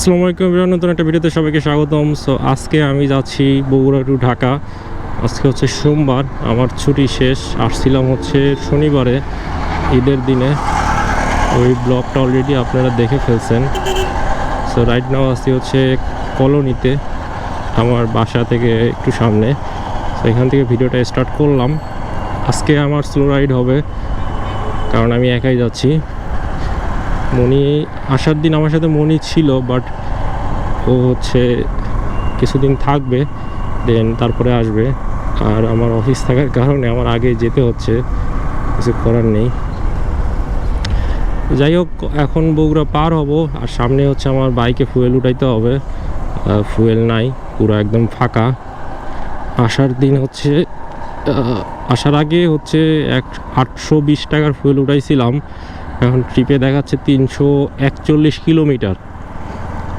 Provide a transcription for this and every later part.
আসসালামু আলাইকুম এভরিওয়ান, নতুন একটা ভিডিওতে সবাইকে স্বাগতম। সো আজকে আমি যাচ্ছি বগুড়া টু ঢাকা। আজকে হচ্ছে সোমবার, আমার ছুটি শেষ। আসছিলাম হচ্ছে শনিবারে, ঈদের দিনে। ওই ব্লগটা অলরেডি আপনারা দেখে ফেলছেন। সো রাইট নাও আসছি হচ্ছে কলোনিতে, আমার বাসা থেকে একটু সামনে। সো এখান থেকে ভিডিওটা স্টার্ট করলাম। আজকে আমার স্লো রাইড হবে, কারণ আমি একাই যাচ্ছি। মনি আসার দিন আমার সাথে মনি ছিল, বাট ও হচ্ছে কিছুদিন থাকবে, দেন তারপরে আসবে। আর আমার অফিস থাকার কারণে আমার আগে যেতে হচ্ছে, কিছু করার নেই। যাই হোক, এখন বগুড়া পার হব, আর সামনে হচ্ছে আমার বাইকে ফুয়েল উঠাইতে হবে। ফুয়েল নাই, পুরো একদম ফাঁকা। আসার দিন হচ্ছে আসার আগে হচ্ছে 820 টাকার ফুয়েল উঠাইছিলাম। এখন ট্রিপে দেখাচ্ছে 341 কিলোমিটার,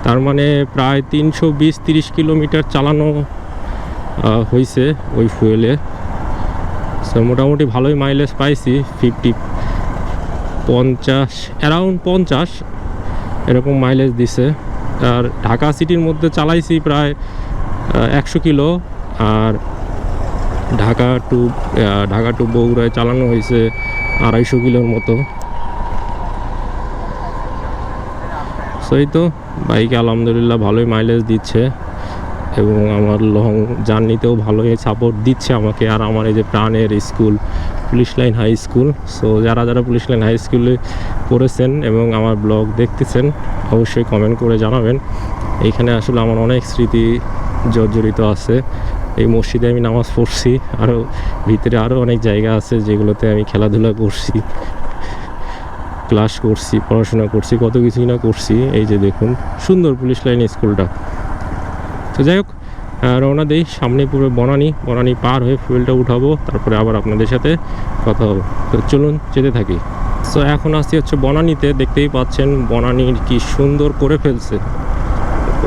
তার মানে প্রায় 320-30 কিলোমিটার চালানো হয়েছে ওই ফুয়েলে। সো মোটামুটি ভালোই মাইলেজ পাইছি, 50 অ্যারাউন্ড 50 এরকম মাইলেজ দিছে। আর ঢাকা সিটির মধ্যে চালাইছি প্রায় 100 কিলো, আর ঢাকা টু বগুড়ায় চালানো হয়েছে 250 কিলোর মতো। এই তো বাইকে আলহামদুলিল্লাহ ভালোই মাইলেজ দিচ্ছে, এবং আমার লং জার্নিতেও ভালোই সাপোর্ট দিচ্ছে আমাকে। আর আমার এই যে প্রাণের school police line high school, so যারা পুলিশ লাইন হাই স্কুলে পড়েছেন এবং আমার ব্লগ দেখতেছেন, অবশ্যই কমেন্ট করে জানাবেন। এইখানে আসলে আমার অনেক স্মৃতি জর্জরিত আছে। এই মসজিদে আমি নামাজ পড়ছি, আরও ভিতরে আরও অনেক জায়গা আছে যেগুলোতে আমি খেলাধুলা করছি, ক্লাস করছি, পড়াশোনা করছি, কত কিছুই না করছি। এই যে দেখুন, সুন্দর পুলিশ লাইন স্কুলটা। তো যাই হোক, রওনা দেই। সামনে পুরো বনানী পার হয়ে ফুয়েলটা উঠাবো, তারপরে আবার আপনাদের সাথে কথা হবে। তো চলুন যেতে থাকি। তো এখন আসছি হচ্ছে বনানীতে। দেখতেই পাচ্ছেন বনানীর কি সুন্দর করে ফেলছে।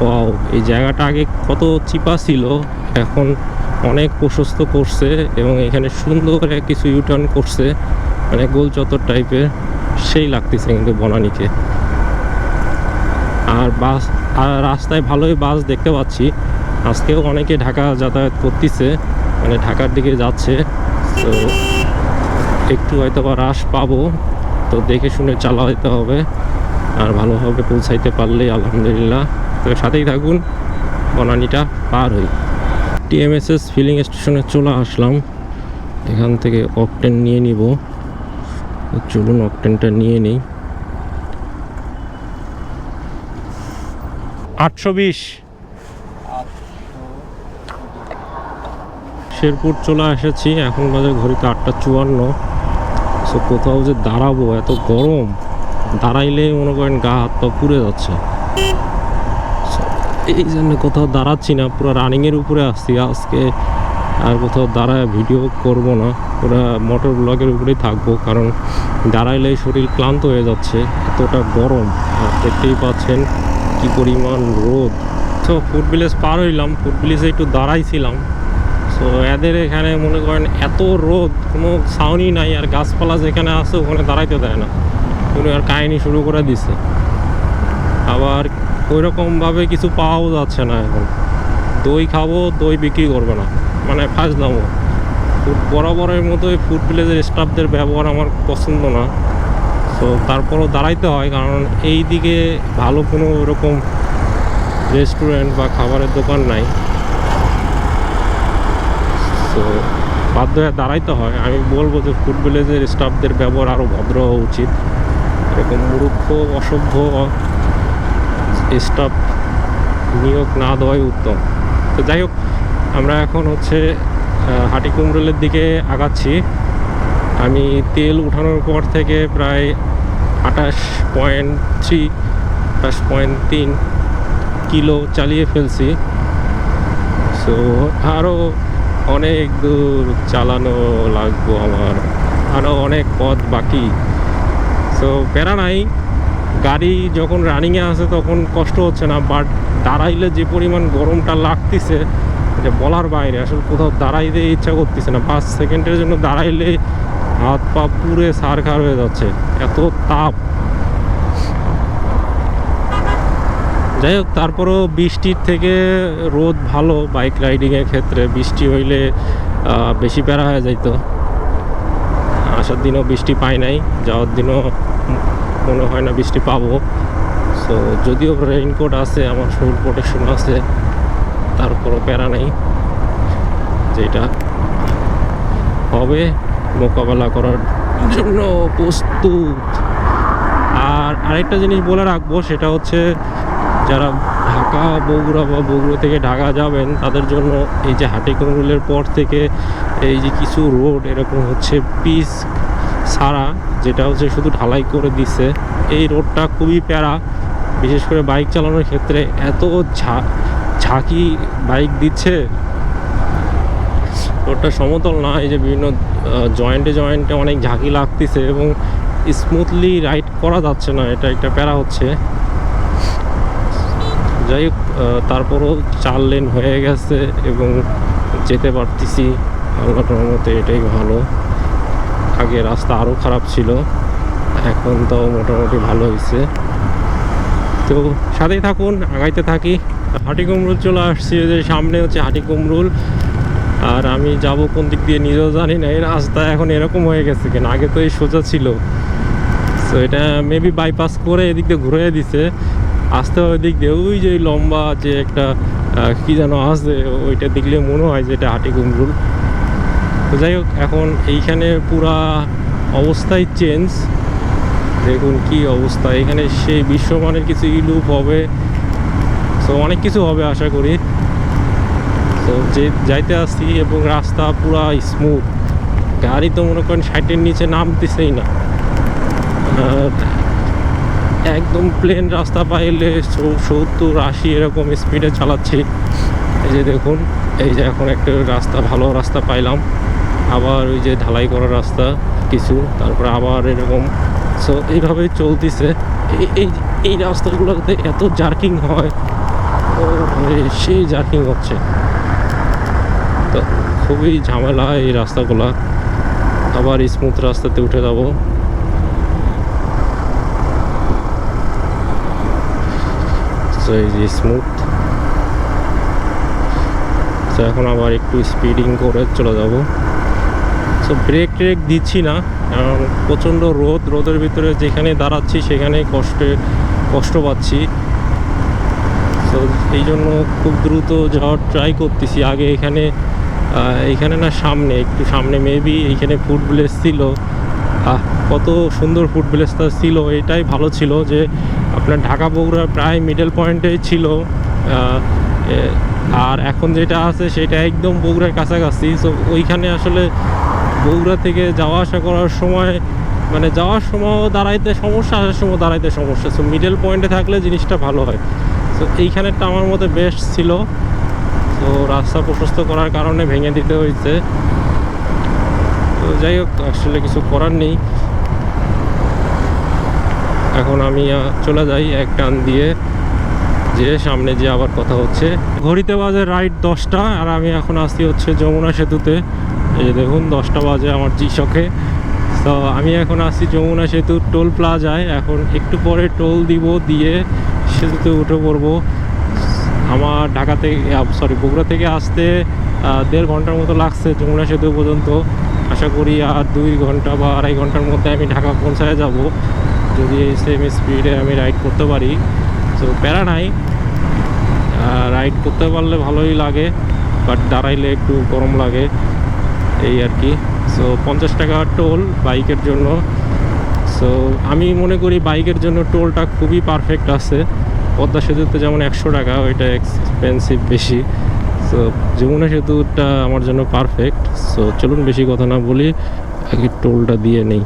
ওয়াও, এই জায়গাটা আগে কত চিপা ছিল, এখন অনেক প্রশস্ত করছে, এবং এখানে সুন্দর কিছু ইউটার্ন করছে, মানে গোল চত্বর টাইপের। সেই লাগতেছে কিন্তু বনানীকে। আর রাস্তায় ভালোই বাস দেখতে পাচ্ছি। আজকেও অনেকে ঢাকা যাতায়াত করতেছে, মানে ঢাকার দিকে যাচ্ছে। তো একটু হয়তো বা রাশ পাবো, তো দেখে শুনে চালাতে হবে, আর ভালোভাবে পৌঁছাইতে পারলেই আলহামদুলিল্লাহ। তো সাথেই থাকুন, বনানীটা পার হই। টিএমএসএস ফিলিং স্টেশনে চলে আসলাম। এখান থেকে অকটেন নিয়ে নিব। চলুন অকটেনটা নিয়ে নিই। 820 শেরপুর চলে এসেছি। এখন বাজে ঘড়িতে 8:54। সো কোথাও যে দাঁড়াবো, এত গরম, দাঁড়াইলেই মনে করেন গা হাত পা পুড়ে যাচ্ছে। এই জন্য কোথাও দাঁড়াচ্ছি না, পুরো রানিংয়ের উপরে আসছি আজকে। আর কোথাও দাঁড়ায় ভিডিও করব না, পুরো মোটর ব্লগের উপরেই থাকবো, কারণ দাঁড়াইলেই শরীর ক্লান্ত হয়ে যাচ্ছে, এতটা গরম। আর দেখতেই পাচ্ছেন কি পরিমাণ রোদ। তো ফুড ভিলেজ পার হইলাম, ফুড ভিলেজে একটু দাঁড়াইছিলাম। সো এদের এখানে মনে করেন এত রোদ, কোনো সাউন্ডই নাই, আর গাছপালা যেখানে আছে ওখানে দাঁড়াইতে দেয় না, কিন্তু আর কাহিনি শুরু করে দিছে। আবার ওইরকমভাবে কিছু পাওয়াও যাচ্ছে না এখন। দই খাবো, দই বিক্রি করবে না, মানে ফাজলামো। বরাবরের মতোই ফুড ভিলেজের স্টাফদের ব্যবহার আমার পছন্দ না। তো তারপরও দাঁড়াইতে হয়, কারণ এই দিকে ভালো কোনো এরকম রেস্টুরেন্ট বা খাবারের দোকান নাই। তো বাধ্য হয়ে দাঁড়াইতে হয়। আমি বলবো যে ফুড ভিলেজের স্টাফদের ব্যবহার আরও ভদ্র হওয়া উচিত। এরকম মূর্খ অসভ্য স্টাফ নিয়োগ না দেওয়াই উত্তম। তো যাই হোক, আমরা এখন হচ্ছে হাটিকুমরুলের দিকে আগাচ্ছি। আমি তেল উঠানোর পর থেকে প্রায় 28.3 কিলো চালিয়ে ফেলছি। সো আরও অনেক দূর চালানো লাগবো আমার, আরও অনেক পথ বাকি। সো প্যারা নাই, গাড়ি যখন রানিংয়ে আসে তখন কষ্ট হচ্ছে না, বাট দাঁড়াইলে যে পরিমাণ গরমটা লাগতেছে যে বলার বাইরে। আসলে কোথাও দাঁড়াইতে ইচ্ছা করতেছে না, 5 সেকেন্ডের জন্য দাঁড়াইলে হাত পা পুরে সারখার হয়ে যাচ্ছে, এত তাপ। যাই হোক, তারপরও বৃষ্টির থেকে রোদ ভালো বাইক রাইডিংয়ের ক্ষেত্রে। বৃষ্টি হইলে বেশি প্যারা হয়ে যাইতো। আসার দিনও বৃষ্টি পাই নাই, যাওয়ার দিনও মনে হয় না বৃষ্টি পাবো। সো যদিও রেইনকোট আছে, আমার ফুল প্রোটেকশন আছে, তারপরও প্যারা নেই, যেটা হবে মোকাবেলা করার জন্য প্রস্তুত। আর আরেকটা জিনিস বলে রাখবো, সেটা হচ্ছে যারা ঢাকা বগুড়া বা বগুড়া থেকে ঢাকা যাবেন তাদের জন্য এই যে হাটিকুমরুলের পর থেকে এই যে কিছু রোড এরকম হচ্ছে পিচ ছাড়া, যেটা হচ্ছে শুধু ঢালাই করে দিছে। এই রোডটা খুবই প্যারা, বিশেষ করে বাইক চালানোর ক্ষেত্রে। এত ঝাঁকি বাইক দিচ্ছে, রোডটা সমতল না, এই যে বিভিন্ন জয়েন্টে জয়েন্টে অনেক ঝাঁকি লাগতেছে এবং স্মুথলি রাইড করা যাচ্ছে না, এটা একটা প্যারা হচ্ছে। যাই হোক, তারপরও 4 লেন হয়ে গেছে এবং যেতে পারতেছি আল্লাহর রহমতে, এটাই ভালো। আগে রাস্তা আরও খারাপ ছিল, এখন তো মোটামুটি ভালো হয়েছে। তো সাথেই থাকুন, আগাইতে থাকি। হাটিকুমরুল চলে আসছি, যে সামনে হচ্ছে হাটিকুমরুল। আর আমি যাব কোন দিক দিয়ে নিজেও জানি না। এই রাস্তা এখন এরকম হয়ে গেছে কেন, আগে তো এই সোজা ছিল। তো এটা মেবি বাইপাস করে এদিক দিয়ে ঘুরে দিছে, আসতে হয় দিক দিয়ে। ওই যে লম্বা যে একটা কি যেন আছে, ওইটা দেখলে মনে হয় যে এটা হাটিকুমরুল। তো যাই হোক, এখন এইখানে পুরা অবস্থাই চেঞ্জ। দেখুন কি অবস্থা এখানে, সেই বিশ্বমানের কিছু ইলুপ হবে, সো অনেক কিছু হবে আশা করি। তো যে যাইতে আসছি এবং রাস্তা পুরা স্মুথ, গাড়ি তো মনে করেন 60-এর নিচে নামতেছেই না। একদম প্লেন রাস্তা পাইলে 70-80 এরকম স্পিডে চালাচ্ছি। এই যে দেখুন, এই যে এখন একটা রাস্তা, ভালো রাস্তা পাইলাম, আবার ওই যে ঢালাই করা রাস্তা কিছু, তারপর আবার এরকম। সো এইভাবেই চলতেছে। এই রাস্তাগুলোতে এত জার্কিং হয়, ও সেই জার্কিং হচ্ছে, তো খুবই ঝামেলা এই রাস্তাগুলা। আবার স্মুথ রাস্তাতে উঠে যাব। তো এই যে স্মুথ, তো এখন আবার একটু স্পিডিং করে চলে যাব। সো ব্রেক ট্রেক দিচ্ছি না, কারণ প্রচণ্ড রোদের ভিতরে যেখানে দাঁড়াচ্ছি সেখানেই কষ্ট পাচ্ছি। তো এই জন্য খুব দ্রুত যাওয়ার ট্রাই করতেছি। আগে এইখানে না, একটু সামনে মেবি এইখানে ফুড ভিলেজ ছিল। কত সুন্দর ফুড ভিলেজটা ছিল, এটাই ভালো ছিল যে আপনার ঢাকা বগুড়া প্রায় মিডল পয়েন্টেই ছিল। আর এখন যেটা আছে সেটা একদম বগুড়ার কাছাকাছি। সো ওইখানে আসলে বগুড়া থেকে যাওয়া আসা করার সময়, মানে যাওয়ার সময়ও দাঁড়াইতে সমস্যা, আসার সময় দাঁড়াইতে সমস্যা। সো মিডল পয়েন্টে থাকলে জিনিসটা ভালো হয়। সো এইখানেরটা আমার মতে বেস্ট ছিল। তো রাস্তা প্রশস্ত করার কারণে ভেঙে দিতে হয়েছে। তো যাই হোক, আসলে কিছু করার নেই। এখন আমি চলে যাই এক টান দিয়ে, যে সামনে যে আবার কথা হচ্ছে। ঘড়িতে বাজে রাইট 10টা, আর আমি এখন আসছি হচ্ছে যমুনা সেতুতে। এই যে দেখুন 10টা বাজে আমার জিশকে। তো আমি এখন আসছি যমুনা সেতু টোল প্লাজায়। এখন একটু পরে টোল দিব, দিয়ে সেতুতে উঠে পড়বো। আমার ঢাকা থেকে বগুড়া থেকে আসতে 1.5 ঘন্টার মতো লাগছে যমুনা সেতু পর্যন্ত। আশা করি আর 2 ঘন্টা বা 2.5 ঘন্টার মধ্যে আমি ঢাকা পৌঁছায় যাব, যদি সেম স্পিডে আমি রাইড করতে পারি। তো প্যারা নাই, রাইড করতে পারলে ভালোই লাগে, বাট দাঁড়াইলে একটু গরম লাগে, এই আর কি। সো 50 টাকা টোল বাইকের জন্য। সো আমি মনে করি বাইকের জন্য টোলটা খুবই পারফেক্ট আছে। পদ্মা সেতুতে যেমন 100 টাকা, ওইটা এক্সপেন্সিভ বেশি। সো যমুনা সেতুটা আমার জন্য পারফেক্ট। সো চলুন বেশি কথা না বলি, আগে টোলটা দিয়ে নেই।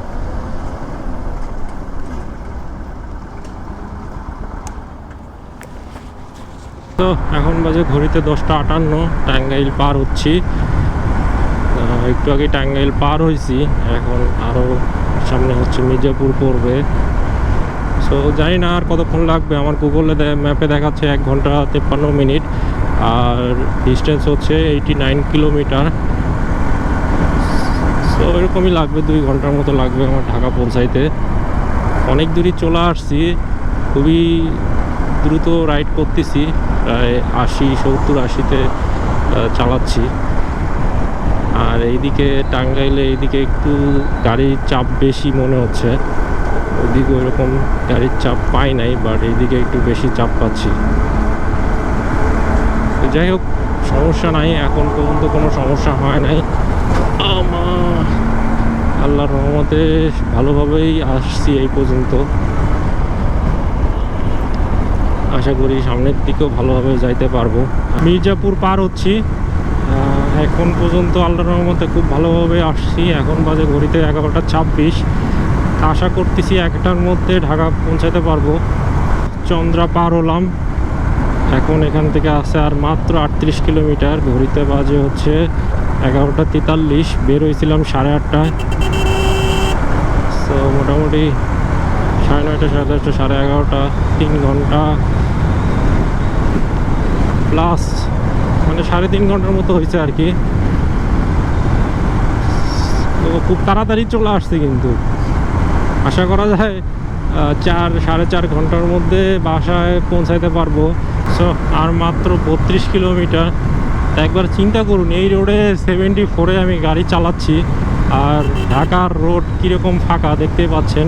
তো এখন বাজে ঘড়িতে 10টা 58, টাঙ্গাইল পার হচ্ছি। একটু আগে টাঙ্গাইল পার হয়েছি, এখন আরও সামনে হচ্ছে মির্জাপুর পড়বে। সো জানি না আর কতক্ষণ লাগবে। আমার গুগলে ম্যাপে দেখাচ্ছে 1 ঘন্টা 53 মিনিট, আর ডিস্টেন্স হচ্ছে 89 কিলোমিটার। সো এরকমই লাগবে, 2 ঘন্টার মতো লাগবে আমার ঢাকা পৌঁছাইতে। অনেক দূরই চলে আসছি, খুবই দ্রুত রাইড করতেছি, প্রায় 80-70-80-তে চালাচ্ছি। আর এইদিকে টাঙ্গাইলে এইদিকে একটু গাড়ির চাপ বেশি মনে হচ্ছে, ওইদিকে ওইরকম গাড়ির চাপ পাই নাই, বাট এইদিকে একটু বেশি চাপ পাচ্ছি। তো যাই হোক, সমস্যা নাই, এখন পর্যন্ত কোনো সমস্যা হয় নাই। আল্লাহর রহমতে ভালোভাবেই আসছি এই পর্যন্ত। আশা করি সামনের দিকেও ভালোভাবে যাইতে পারবো। মির্জাপুর পার হচ্ছি, এখন পর্যন্ত আল্লাহর রহমতে খুব ভালোভাবে আসছি। এখন বাজে ঘড়িতে 11টা 26। আশা করতেছি 1টার মধ্যে ঢাকা পৌঁছাতে পারবো। চন্দ্রা পার হলাম, এখন এখান থেকে আছে আর মাত্র 38 কিলোমিটার। ঘড়িতে বাজে হচ্ছে 11টা 43। বের হয়েছিলাম 8:30টায়। তো মোটামুটি 9:30, 10:30, 11:30, 3 ঘন্টা প্লাস, মানে 3.5 ঘন্টার মতো হয়েছে আর কি। তো খুব তাড়াতাড়ি চলে আসছে, কিন্তু আশা করা যায় 4-4.5 ঘন্টার মধ্যে বাসায় পৌঁছাইতে পারবো। সো আর মাত্র 32 কিলোমিটার। একবার চিন্তা করুন, এই রোডে 74-এ আমি গাড়ি চালাচ্ছি, আর ঢাকার রোড কীরকম ফাঁকা দেখতেই পাচ্ছেন।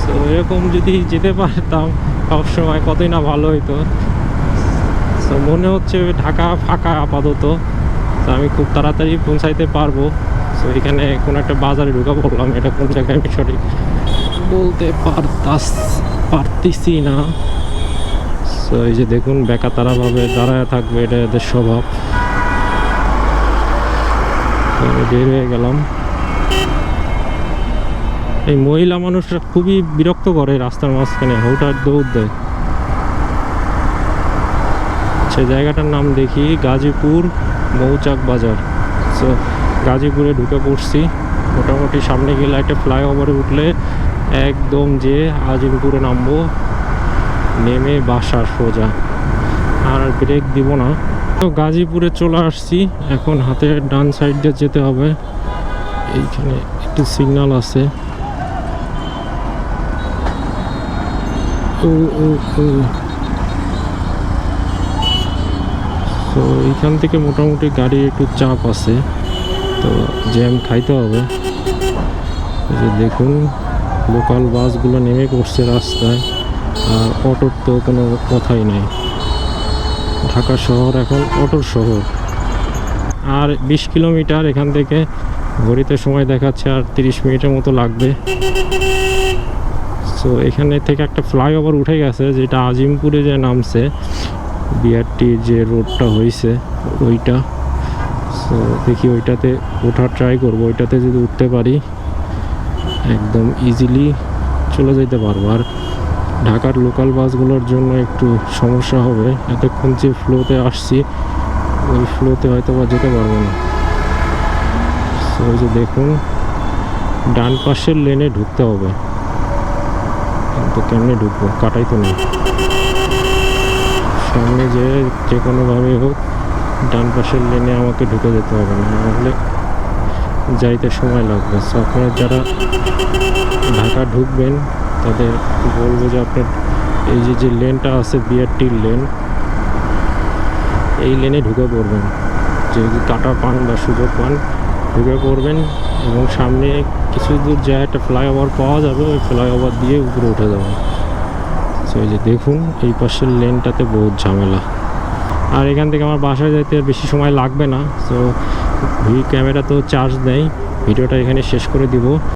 সো এরকম যদি যেতে পারতাম সবসময়, কতই না ভালো হইতো। সো মনে হচ্ছে ঢাকা ফাঁকা আপাতত, তো আমি খুব তাড়াতাড়ি পৌঁছাইতে পারবো। সো এখানে কোনো একটা বাজারে ঢুকা পড়লাম, এটা কোন জায়গায় আমি সঠিক বলতে পারতেছি না। সো এই যে দেখুন, বেকাতারাভাবে দাঁড়ায় থাকবে, এটা এদের স্বভাব। আমি বের হয়ে গেলাম। এই মহিলা মানুষরা খুবই বিরক্ত করে, রাস্তার মাঝখানে হুটহাট দৌড় দেয়। সে জায়গাটার নাম দেখি গাজীপুর মৌচাক বাজার। সো গাজীপুরে ঢুকে পড়ছি। মোটামুটি সামনে গেলে একটা ফ্লাইওভারে উঠলে একদম যে আজিমপুরে নামবো, নেমে বাসার সোজা, আর ব্রেক দিব না। তো গাজীপুরে চলে আসছি, এখন হাতের ডান সাইড দিয়ে যেতে হবে। এইখানে একটু সিগন্যাল আছে। তো এইখান থেকে মোটামুটি গাড়ি একটু চাপ আছে, তো জ্যাম খাইতে হবে। এই যে দেখুন, লোকাল বাসগুলো নেমে পড়ছে রাস্তায়, আর অটোর তো কোনো কথাই নাই। ঢাকা শহর এখন অটোর শহর। আর 20 কিলোমিটার এখান থেকে, ঘড়িতে সময় দেখাচ্ছে আর 30 মিনিটের মতো লাগবে। সো এখানে থেকে একটা ফ্লাইওভার উঠে গেছে, যেটা আজিমপুরে যে নামছে, বিআরটির যে রোডটা হয়েছে ওইটা। সো দেখি ওইটাতে ওঠার ট্রাই করবো। ওইটাতে যদি উঠতে পারি একদম ইজিলি চলে যেতে পারবো। আর ঢাকার লোকাল বাসগুলোর জন্য একটু সমস্যা হবে, এতক্ষণ যে ফ্লোতে আসছি ওই ফ্লোতে হয়তো বা যেতে পারবো না। সো ওই যে দেখুন, ডান পাশের লেনে ঢুকতে হবে, কিন্তু কেমনে ঢুকবো, কাটাই তো নেই। সামনে যে কোনোভাবে হোক ডান পাশের লেনে আমাকে ঢুকে যেতে হবে, না হলে যাইতে সময় লাগবে। সো আপনারা যারা ঢাকা ঢুকবেন তাদের বলবো যে আপনার এই যে লেনটা আছে বিআরটির লেন, এই লেনে ঢুকে পড়বেন। যদি কাটা পান বা সুযোগ পান ঢুকে পড়বেন, এবং সামনে কিছু দূর যায় একটা ফ্লাইওভার পাওয়া যাবে, ওই ফ্লাইওভার দিয়ে উপরে উঠে যাবে। সো এই যে দেখুন, এই পাশের লেনটাতে বহুত ঝামেলা। আর এখান থেকে আমার বাসায় যাইতে আর বেশি সময় লাগবে না। সো ক্যামেরা তো চার্জ নেই, ভিডিওটা এখানে শেষ করে দিব।